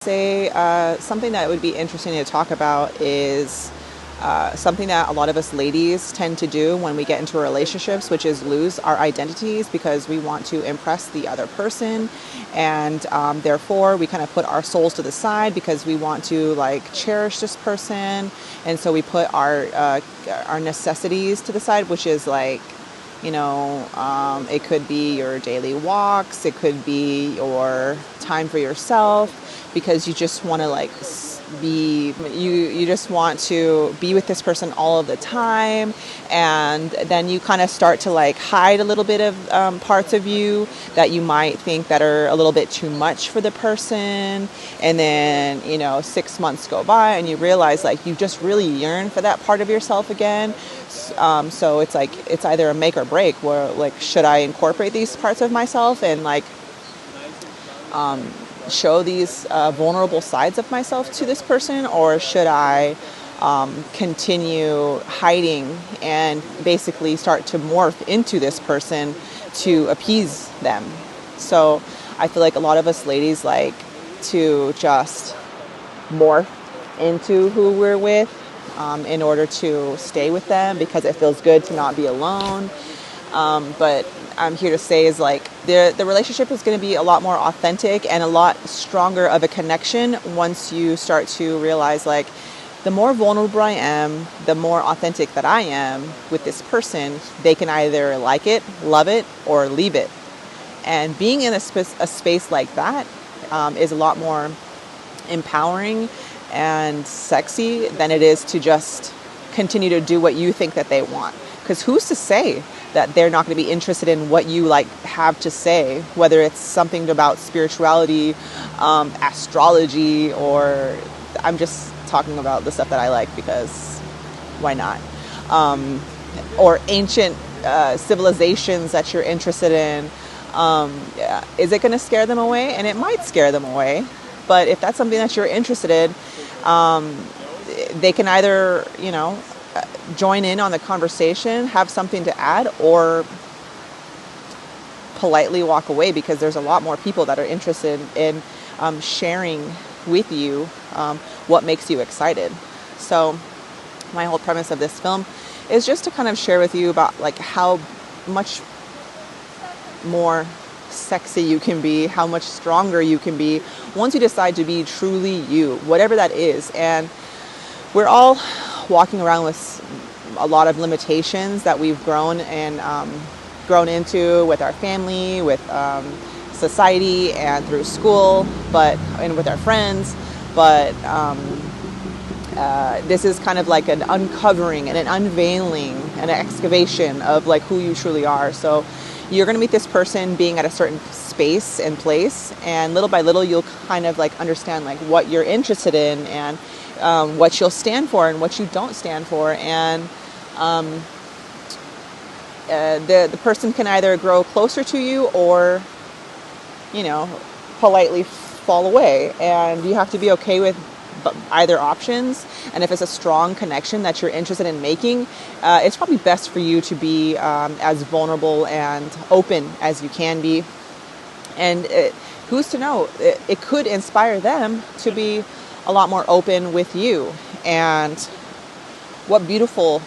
Say something that would be interesting to talk about is something that a lot of us ladies tend to do when we get into relationships, which is lose our identities because we want to impress the other person, and therefore we kind of put our souls to the side because we want to like cherish this person, and so we put our necessities to the side, which is like, it could be your daily walks, it could be your time for yourself, because you just want to like you just want to be with this person all of the time, and then you kind of start to like hide a little bit of parts of you that you might think that are a little bit too much for the person, and then 6 months go by and you realize like you just really yearn for that part of yourself again. So it's like it's either a make or break, where like, should I incorporate these parts of myself and like show these vulnerable sides of myself to this person, or should I continue hiding and basically start to morph into this person to appease them? So I feel like a lot of us ladies like to just morph into who we're with in order to stay with them, because it feels good to not be alone. But I'm here to say is like the relationship is going to be a lot more authentic and a lot stronger of a connection once you start to realize like the more vulnerable I am, the more authentic that I am with this person, they can either like it, love it, or leave it. And being in a space like that is a lot more empowering and sexy than it is to just continue to do what you think that they want. Because who's to say that they're not going to be interested in what you like have to say, whether it's something about spirituality, astrology, or I'm just talking about the stuff that I like because why not? Or ancient civilizations that you're interested in. Is it going to scare them away? And it might scare them away. But if that's something that you're interested in, they can either, join in on the conversation, have something to add, or politely walk away, because there's a lot more people that are interested in sharing with you what makes you excited. So my whole premise of this film is just to kind of share with you about like how much more sexy you can be, how much stronger you can be once you decide to be truly you, whatever that is. And we're all walking around with a lot of limitations that we've grown into with our family, with society, and through school, and with our friends. But this is kind of like an uncovering and an unveiling and an excavation of like who you truly are. So you're going to meet this person being at a certain space and place, and little by little you'll kind of like understand like what you're interested in, and what you'll stand for and what you don't stand for. And the person can either grow closer to you or, politely fall away. And you have to be okay with either options. And if it's a strong connection that you're interested in making, it's probably best for you to be as vulnerable and open as you can be. And who's to know? It could inspire them to be a lot more open with you. And what a beautiful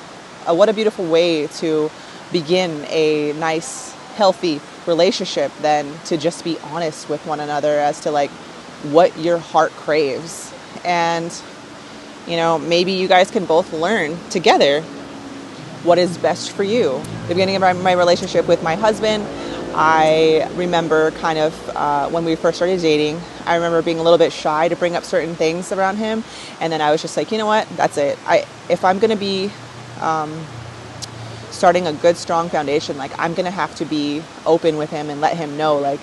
way to begin a nice, healthy relationship than to just be honest with one another as to like what your heart craves. And maybe you guys can both learn together what is best for you. The beginning of my relationship with my husband, I remember kind of when we first started dating, I remember being a little bit shy to bring up certain things around him. And then I was just like, you know what, that's it. If I'm going to be starting a good, strong foundation, like I'm going to have to be open with him and let him know, like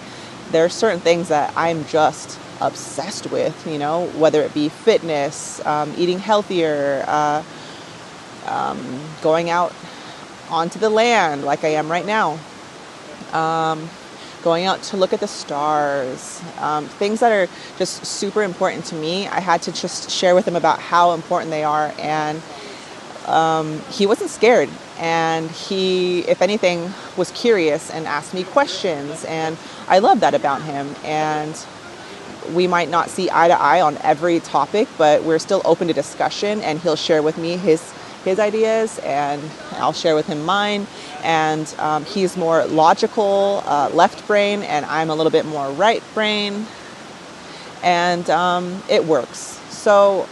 there are certain things that I'm just obsessed with, whether it be fitness, eating healthier, going out onto the land like I am right now. Going out to look at the stars, things that are just super important to me. I had to just share with him about how important they are, and he wasn't scared, and he, if anything, was curious and asked me questions, and I love that about him. And we might not see eye to eye on every topic, but we're still open to discussion, and he'll share with me his ideas, and I'll share with him mine. And he's more logical, left brain, and I'm a little bit more right brain, and it works. So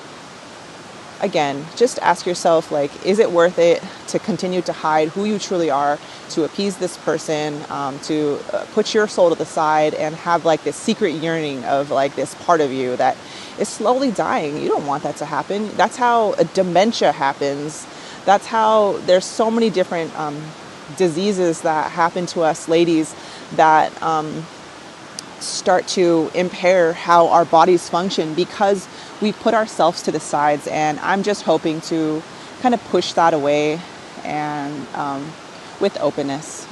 again, just ask yourself, like, is it worth it to continue to hide who you truly are, to appease this person, to put your soul to the side and have like this secret yearning of like this part of you that is slowly dying? You don't want that to happen. That's how dementia happens. That's how there's so many different diseases that happen to us ladies that start to impair how our bodies function because we put ourselves to the sides. And I'm just hoping to kind of push that away and with openness.